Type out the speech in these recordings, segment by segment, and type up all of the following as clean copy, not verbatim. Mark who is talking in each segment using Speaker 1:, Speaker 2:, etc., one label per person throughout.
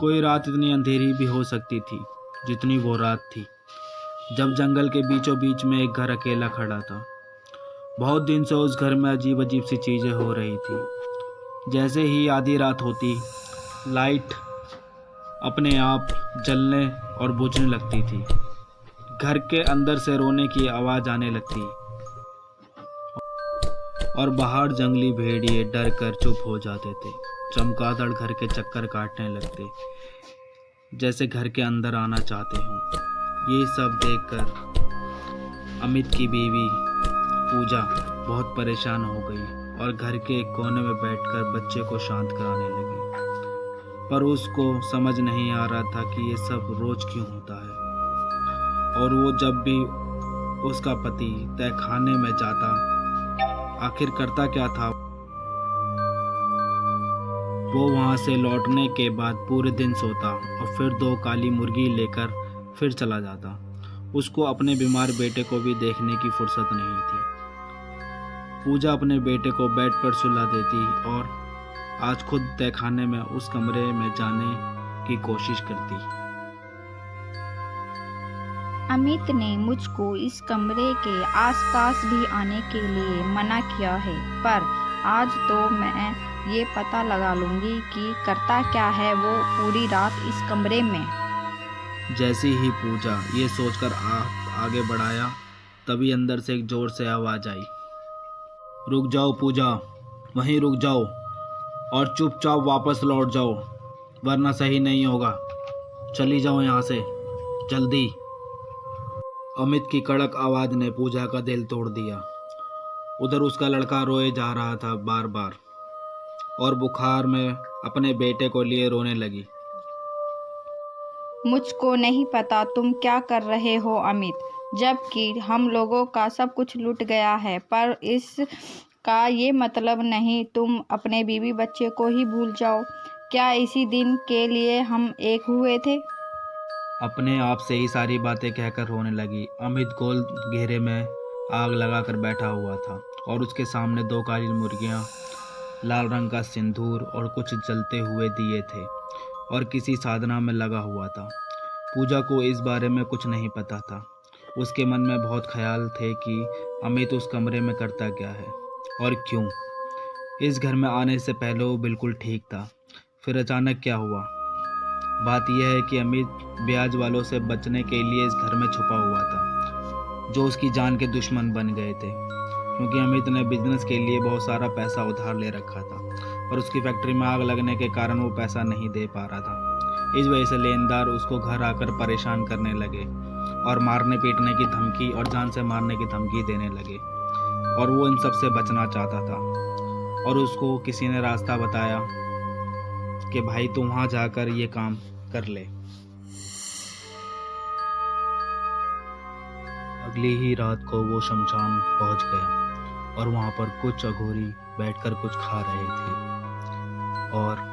Speaker 1: कोई रात इतनी अंधेरी भी हो सकती थी जितनी वो रात थी, जब जंगल के बीचों बीच में एक घर अकेला खड़ा था। बहुत दिन से उस घर में अजीब अजीब सी चीज़ें हो रही थी। जैसे ही आधी रात होती, लाइट अपने आप जलने और बुझने लगती थी। घर के अंदर से रोने की आवाज़ आने लगती और बाहर जंगली भेड़िए डर कर चुप हो जाते थे। चमगादड़ घर के चक्कर काटने लगते, जैसे घर के अंदर आना चाहते हों। ये सब देखकर अमित की बीवी पूजा बहुत परेशान हो गई और घर के एक कोने में बैठकर बच्चे को शांत कराने लगी। पर उसको समझ नहीं आ रहा था कि ये सब रोज क्यों होता है, और वो जब भी उसका पति तहखाने में जाता, आखिर करता क्या था। वो वहाँ से लौटने के बाद पूरे दिन सोता और फिर 2 काली मुर्गी लेकर फिर चला जाता। उसको अपने बीमार बेटे को भी देखने की फुर्सत नहीं थी। पूजा अपने बेटे को बेड पर सुला देती और आज खुद तहखाने में उस कमरे में जाने की कोशिश करती।
Speaker 2: अमित ने मुझको इस कमरे के आसपास भी आने के लिए मना किया है, पर आज तो मैं ये पता लगा लूंगी कि करता क्या है वो पूरी रात इस कमरे में।
Speaker 1: जैसे ही पूजा ये सोचकर आगे बढ़ाया, तभी अंदर से एक जोर से आवाज आई, रुक जाओ पूजा, वहीं रुक जाओ और चुपचाप वापस लौट जाओ, वरना सही नहीं होगा। चली जाओ यहाँ से जल्दी। अमित की कड़क आवाज ने पूजा का दिल तोड़ दिया। उधर उसका लड़का रोए जा रहा था बार बार, और बुखार में अपने बेटे को लिए रोने लगी।
Speaker 2: मुझको नहीं पता तुम क्या कर रहे हो अमित, जबकि हम लोगों का सब कुछ लूट गया है, पर इसका ये मतलब नहीं तुम अपने बीवी बच्चे को ही भूल जाओ। क्या इसी दिन के लिए हम एक हुए थे?
Speaker 1: अपने आप से ही सारी बातें कहकर रोने लगी। अमित गोल घेरे में आग लगाकर बैठा हुआ था और उसके सामने 2 काली मुर्गियां, लाल रंग का सिंदूर और कुछ जलते हुए दिए थे और किसी साधना में लगा हुआ था। पूजा को इस बारे में कुछ नहीं पता था। उसके मन में बहुत ख्याल थे कि अमित उस कमरे में करता क्या है और क्यों। इस घर में आने से पहले वो बिल्कुल ठीक था, फिर अचानक क्या हुआ। बात यह है कि अमित ब्याज वालों से बचने के लिए इस घर में छुपा हुआ था, जो उसकी जान के दुश्मन बन गए थे, क्योंकि अमित ने बिजनेस के लिए बहुत सारा पैसा उधार ले रखा था, पर उसकी फैक्ट्री में आग लगने के कारण वो पैसा नहीं दे पा रहा था। इस वजह से लेनदार उसको घर आकर परेशान करने लगे और मारने पीटने की धमकी और जान से मारने की धमकी देने लगे, और वो इन सब से बचना चाहता था। और उसको किसी ने रास्ता बताया कि भाई तुम वहाँ जाकर ये काम कर ले। अगली ही रात को वो शमशान पहुंच गया और वहां पर कुछ अघोरी बैठकर कुछ खा रहे थे। और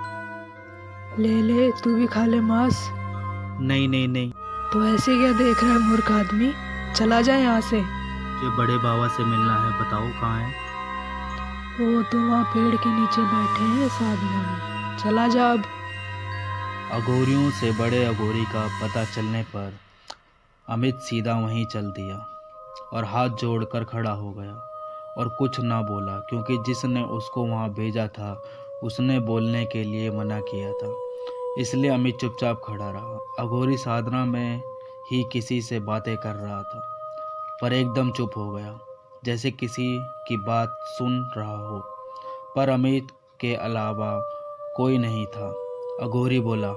Speaker 3: ले तू भी खा ले मांस।
Speaker 1: नहीं नहीं नहीं,
Speaker 3: तो ऐसे क्या देख रहा है मूर्ख आदमी, चला जा यहाँ से।
Speaker 1: मुझे बड़े बाबा से मिलना है, बताओ कहाँ है।
Speaker 3: वो तो वहाँ पेड़ के नीचे बैठे हैं साधना में, चला जा अब।
Speaker 1: अघोरियों से बड़े अघोरी का पता चलने पर अमित सीधा वहीं चल दिया और हाथ जोड़कर खड़ा हो गया और कुछ ना बोला, क्योंकि जिसने उसको वहाँ भेजा था उसने बोलने के लिए मना किया था। इसलिए अमित चुपचाप खड़ा रहा। अघोरी साधना में ही किसी से बातें कर रहा था, पर एकदम चुप हो गया, जैसे किसी की बात सुन रहा हो, पर अमित के अलावा कोई नहीं था। अघोरी बोला,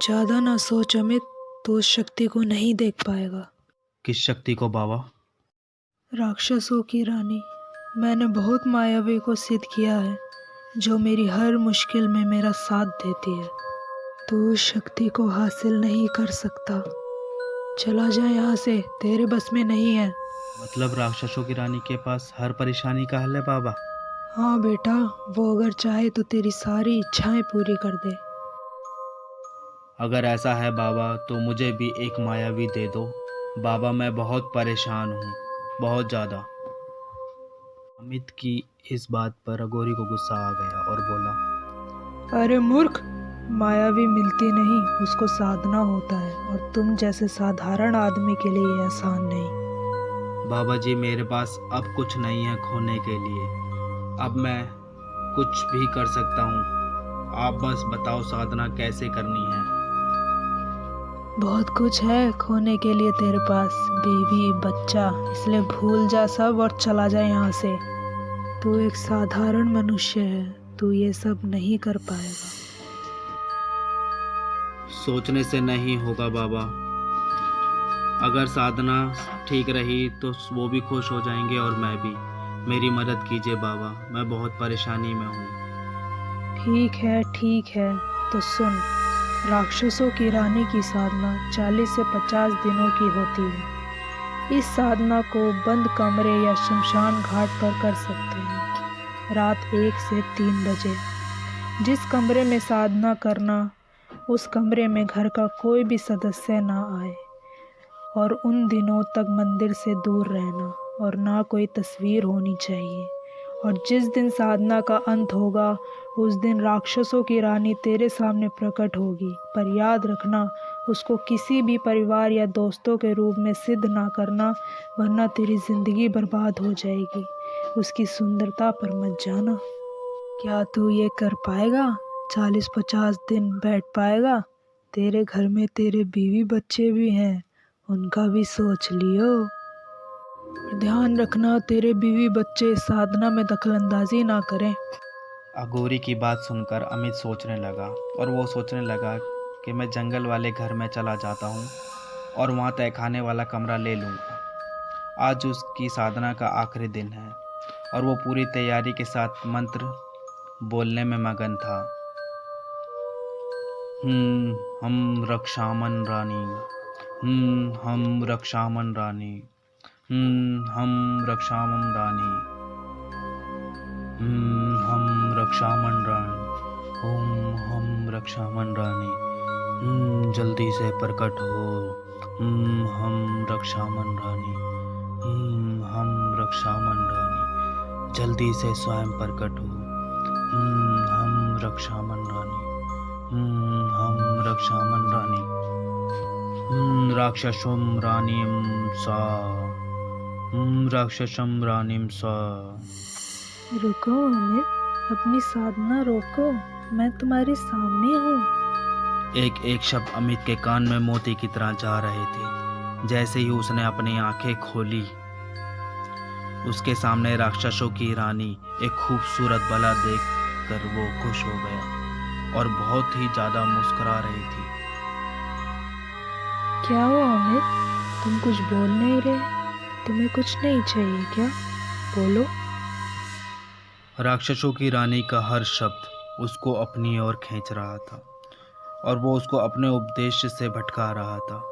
Speaker 3: ज्यादा ना सोच अमित, तो उस शक्ति को नहीं देख पाएगा।
Speaker 1: किस शक्ति को बाबा?
Speaker 3: राक्षसों की रानी। मैंने बहुत मायावी को सिद्ध किया है, जो मेरी हर मुश्किल में मेरा साथ देती है। तो उस शक्ति को हासिल नहीं कर सकता। चला जा यहाँ से, तेरे बस में नहीं है।
Speaker 1: मतलब राक्षसों की रानी के पास हर परेशानी का हल है बाबा?
Speaker 3: हाँ बेटा, वो अगर चाहे तो तेरी सारी इच्छाएं पूरी कर दे।
Speaker 1: अगर ऐसा है बाबा तो मुझे भी एक मायावी दे दो बाबा, मैं बहुत परेशान हूँ, बहुत ज़्यादा। अमित की इस बात पर अघोरी को गुस्सा आ गया और बोला,
Speaker 3: अरे मूर्ख, मायावी मिलती नहीं, उसको साधना होता है, और तुम जैसे साधारण आदमी के लिए ये आसान नहीं।
Speaker 1: बाबा जी, मेरे पास अब कुछ नहीं है खोने के लिए। अब मैं कुछ भी कर सकता हूँ। आप बस बताओ साधना कैसे करनी है।
Speaker 3: बहुत कुछ है खोने के लिए तेरे पास, बीवी बच्चा, इसलिए भूल जा सब और चला जा यहाँ से। तू एक साधारण मनुष्य है, तू ये सब नहीं कर पाएगा।
Speaker 1: सोचने से नहीं होगा बाबा। अगर साधना ठीक रही तो वो भी खुश हो जाएंगे और मैं भी। मेरी मदद कीजिए बाबा, मैं बहुत परेशानी में हूँ।
Speaker 3: ठीक है, तो सुन। राक्षसों की रानी की साधना 40 से 50 दिनों की होती है। इस साधना को बंद कमरे या शमशान घाट पर कर सकते हैं, रात 1 से 3 बजे। जिस कमरे में साधना करना, उस कमरे में घर का कोई भी सदस्य ना आए, और उन दिनों तक मंदिर से दूर रहना, और ना कोई तस्वीर होनी चाहिए। और जिस दिन साधना का अंत होगा, उस दिन राक्षसों की रानी तेरे सामने प्रकट होगी, पर याद रखना, उसको किसी भी परिवार या दोस्तों के रूप में सिद्ध ना करना, वरना तेरी जिंदगी बर्बाद हो जाएगी। उसकी सुंदरता पर मत जाना। क्या तू ये कर पाएगा? 40-50 दिन बैठ पाएगा? तेरे घर में तेरे बीवी बच्चे भी हैं, उनका भी सोच लियो। ध्यान रखना, तेरे बीवी बच्चे साधना में दखलंदाजी ना करें।
Speaker 1: अघोरी की बात सुनकर अमित सोचने लगा, और वो सोचने लगा कि मैं जंगल वाले घर में चला जाता हूँ और वहाँ तहखाने वाला कमरा ले लूँगा। आज उसकी साधना का आखिरी दिन है और वो पूरी तैयारी के साथ मंत्र बोलने में मगन था। हम रक्षामन रानी, हम रक्षामन रानी, हम रक्षामन रानी, हम रक्षामन रानी, हम रक्षामन रानी, जल्दी से प्रकट हो। हम रक्षामन रानी, हम रक्षामन रानी, जल्दी से स्वयं प्रकट हो। हम रक्षामन रानी, हम रक्षामन रानी, राक्षसम रानीम सा, राक्षसम रानीम सा।
Speaker 3: रुको अमित, अपनी साधना रोको, मैं तुम्हारे सामने हूँ।
Speaker 1: एक एक शब्द अमित के कान में मोती की तरह जा रहे थे। जैसे ही उसने अपनी आंखें खोली, उसके सामने राक्षसों की रानी एक खूबसूरत बाला देखकर वो खुश हो गया और बहुत ही ज्यादा मुस्कुरा रही थी।
Speaker 3: क्या हुआ अमित? तुम कुछ बोल नहीं रहे? तुम्हें कुछ नहीं चाहिए क्या? बोलो।
Speaker 1: राक्षसों की रानी का हर शब्द उसको अपनी ओर खींच रहा था और वो उसको अपने उपदेश से भटका रहा था।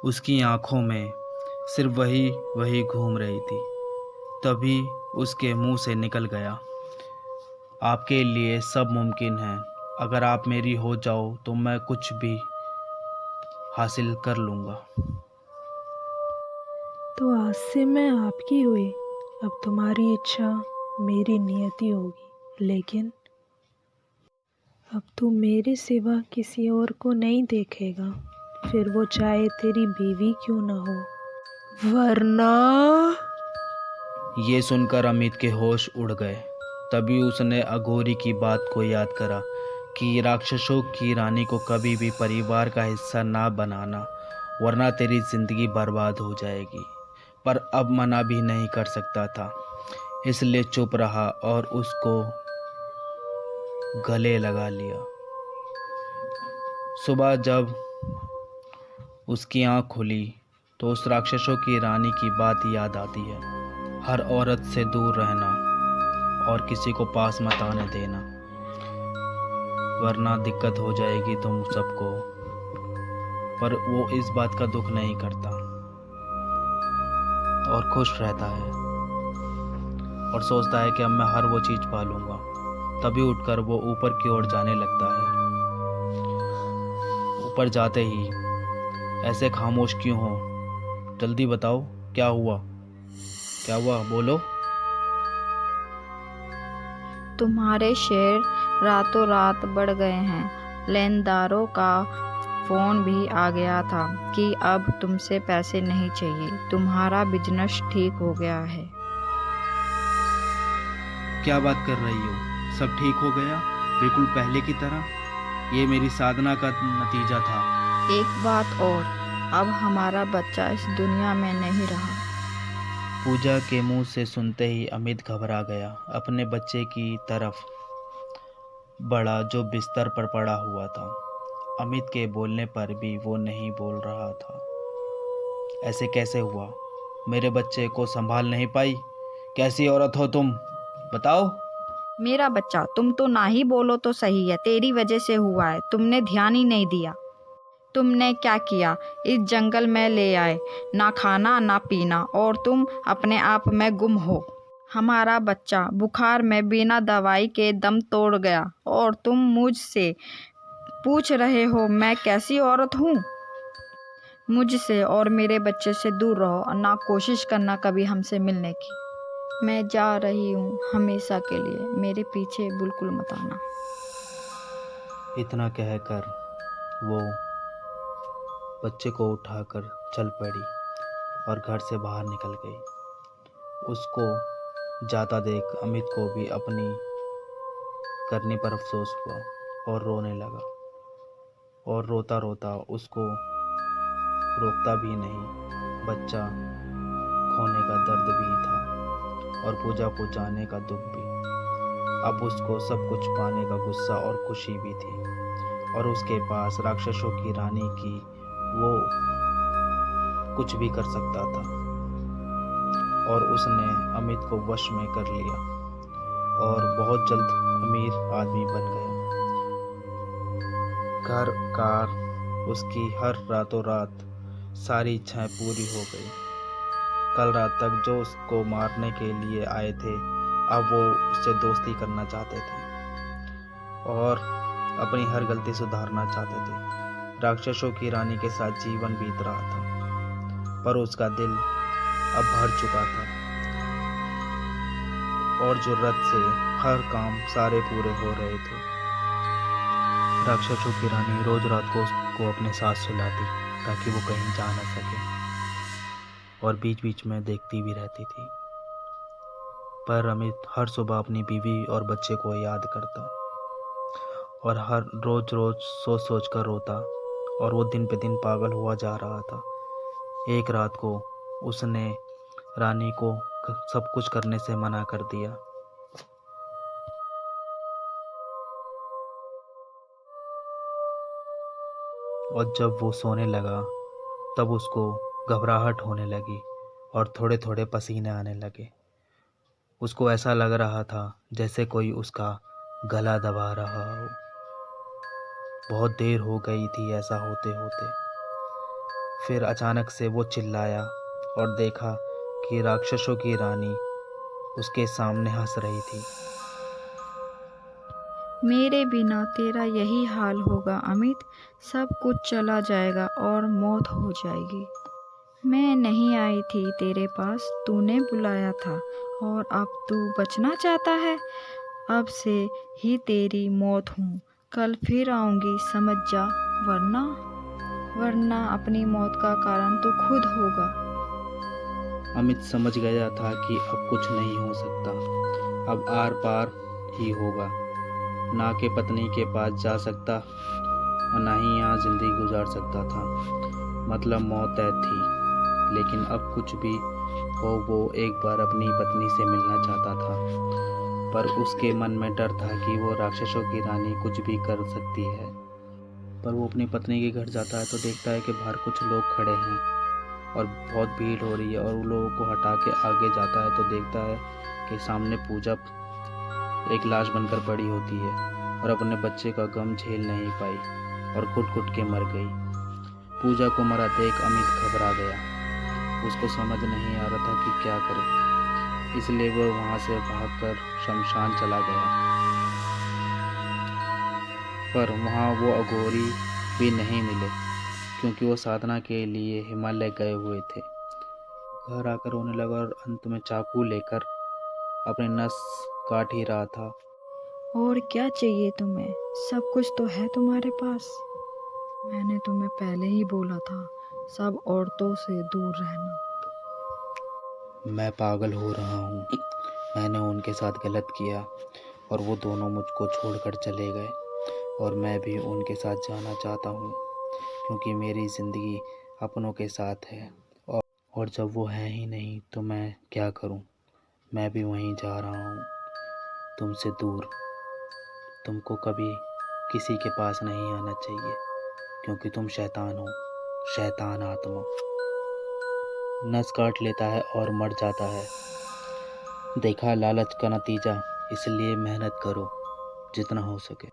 Speaker 1: उसकी आंखों में सिर्फ वही घूम रही थी। तभी उसके मुंह से निकल गया, आपके लिए सब मुमकिन है। अगर आप मेरी हो जाओ तो मैं कुछ भी हासिल कर लूँगा।
Speaker 3: तो आज से मैं आपकी हुई। अब तुम्हारी इच्छा मेरी नियति होगी, लेकिन अब तू मेरे सिवा किसी और को नहीं देखेगा, फिर वो चाहे तेरी बीवी क्यों ना हो। वरना
Speaker 1: ये सुनकर अमित के होश उड़ गए। तभी उसने अघोरी की बात को याद करा कि राक्षसों की रानी को कभी भी परिवार का हिस्सा ना बनाना, वरना तेरी जिंदगी बर्बाद हो जाएगी। पर अब मना भी नहीं कर सकता था, इसलिए चुप रहा और उसको गले लगा लिया। सुबह जब उसकी आँख खुली तो उस राक्षसों की रानी की बात याद आती है, हर औरत से दूर रहना और किसी को पास मत आने देना, वरना दिक्कत हो जाएगी तुम सबको। पर वो इस बात का दुख नहीं करता और खुश रहता है और सोचता है कि अब मैं हर वो चीज़ पालूंगा। तभी उठकर वो ऊपर की ओर जाने लगता है। ऊपर जाते ही, ऐसे खामोश क्यों हो? जल्दी बताओ, क्या हुआ? क्या हुआ, बोलो।
Speaker 2: तुम्हारे शेर रातों रात बढ़ गए हैं। लेनदारों का फ़ोन भी आ गया था कि अब तुमसे पैसे नहीं चाहिए, तुम्हारा बिजनेस ठीक हो गया है।
Speaker 1: क्या बात कर रही हो? सब ठीक हो गया, बिल्कुल पहले की तरह? ये मेरी साधना का नतीजा था।
Speaker 2: एक बात और, अब हमारा बच्चा इस दुनिया में नहीं रहा।
Speaker 1: पूजा के मुंह से सुनते ही अमित घबरा गया, अपने बच्चे की तरफ बढ़ा जो बिस्तर पर पड़ा हुआ था। अमित के बोलने पर भी वो नहीं बोल रहा था। ऐसे कैसे हुआ? मेरे बच्चे को संभाल नहीं पाई? कैसी औरत हो तुम, बताओ।
Speaker 2: मेरा बच्चा, तुम तो ना ही बोलो तो सही है, तेरी वजह से हुआ है, तुमने ध्यान ही नहीं दिया। तुमने क्या किया, इस जंगल में ले आए, ना खाना ना पीना, और तुम अपने आप में गुम हो। हमारा बच्चा बुखार में बिना दवाई के दम तोड़ गया, और तुम मुझसे पूछ रहे हो मैं कैसी औरत हूँ। मुझसे और मेरे बच्चे से दूर रहो और ना कोशिश करना कभी हमसे मिलने की। मैं जा रही हूँ हमेशा के लिए, मेरे पीछे बिल्कुल मत आना।
Speaker 1: इतना कहकर वो बच्चे को उठाकर चल पड़ी और घर से बाहर निकल गई। उसको जाता देख अमित को भी अपनी करनी पर अफसोस हुआ और रोने लगा, और रोता रोता उसको रोकता भी नहीं। बच्चा खोने का दर्द भी था और पूजा को जाने का दुख भी। अब उसको सब कुछ पाने का गुस्सा और खुशी भी थी, और उसके पास राक्षसों की रानी की वो कुछ भी कर सकता था, और उसने अमित को वश में कर लिया और बहुत जल्द अमीर आदमी बन गया। घर कार उसकी हर रातों रात सारी इच्छाएं पूरी हो गई। कल रात तक जो उसको मारने के लिए आए थे, अब वो उससे दोस्ती करना चाहते थे और अपनी हर गलती सुधारना चाहते थे। राक्षसों की रानी के साथ जीवन बीत रहा था, पर उसका दिल अब भर चुका था और जुर्रत से हर काम सारे पूरे हो रहे थे। राक्षसों की रानी रोज रात को उसको अपने साथ सुलाती ताकि वो कहीं जा न सके, और बीच बीच में देखती भी रहती थी। पर अमित हर सुबह अपनी बीवी और बच्चे को याद करता और हर रोज रोज सोच सोच कर रोता, और वो दिन पे दिन पागल हुआ जा रहा था। एक रात को उसने रानी को सब कुछ करने से मना कर दिया। और जब वो सोने लगा तब उसको घबराहट होने लगी और थोड़े थोड़े पसीने आने लगे। उसको ऐसा लग रहा था जैसे कोई उसका गला दबा रहा हो। बहुत देर हो गई थी ऐसा होते होते। फिर अचानक से वो चिल्लाया और देखा कि राक्षसों की रानी उसके सामने हंस रही थी।
Speaker 2: मेरे बिना तेरा यही हाल होगा अमित, सब कुछ चला जाएगा और मौत हो जाएगी। मैं नहीं आई थी तेरे पास, तूने बुलाया था, और अब तू बचना चाहता है। अब से ही तेरी मौत हूँ, कल फिर आऊँगी, समझ जा, वरना वरना अपनी मौत का कारण तू खुद होगा।
Speaker 1: अमित समझ गया था कि अब कुछ नहीं हो सकता, अब आर पार ही होगा। ना के पत्नी के पास जा सकता और ना ही यहाँ जिंदगी गुजार सकता था। मतलब मौत तय थी, लेकिन अब कुछ भी हो वो एक बार अपनी पत्नी से मिलना चाहता था। पर उसके मन में डर था कि वो राक्षसों की रानी कुछ भी कर सकती है। पर वो अपनी पत्नी के घर जाता है तो देखता है कि बाहर कुछ लोग खड़े हैं और बहुत भीड़ हो रही है, और उन लोगों को हटा के आगे जाता है तो देखता है कि सामने पूजा एक लाश बनकर पड़ी होती है और अपने बच्चे का गम झेल नहीं पाई और घुट घुट के मर गई। पूजा को मरा देख अमित घबरा गया। उसको समझ नहीं आ रहा था कि क्या करे, इसलिए वो वहाँ से भागकर शमशान चला गया। पर वहाँ वो अघोरी भी नहीं मिले, क्योंकि वो साधना के लिए हिमालय गए हुए थे। घर आकर रोने लगा और अंत में चाकू लेकर अपने नस काट ही रहा था।
Speaker 2: और क्या चाहिए तुम्हें? सब कुछ तो है तुम्हारे पास। मैंने तुम्हें पहले ही बोला था सब औरतों से दूर रहना।
Speaker 1: मैं पागल हो रहा हूँ। मैंने उनके साथ गलत किया और वो दोनों मुझको छोड़कर चले गए और मैं भी उनके साथ जाना चाहता हूँ क्योंकि मेरी ज़िंदगी अपनों के साथ है और जब वो है ही नहीं तो मैं क्या करूँ। मैं भी वहीं जा रहा हूँ तुमसे दूर। तुमको कभी किसी के पास नहीं आना चाहिए क्योंकि तुम शैतान हो, शैतान आत्मा। नस काट लेता है और मर जाता है। देखा लालच का नतीजा, इसलिए मेहनत करो जितना हो सके।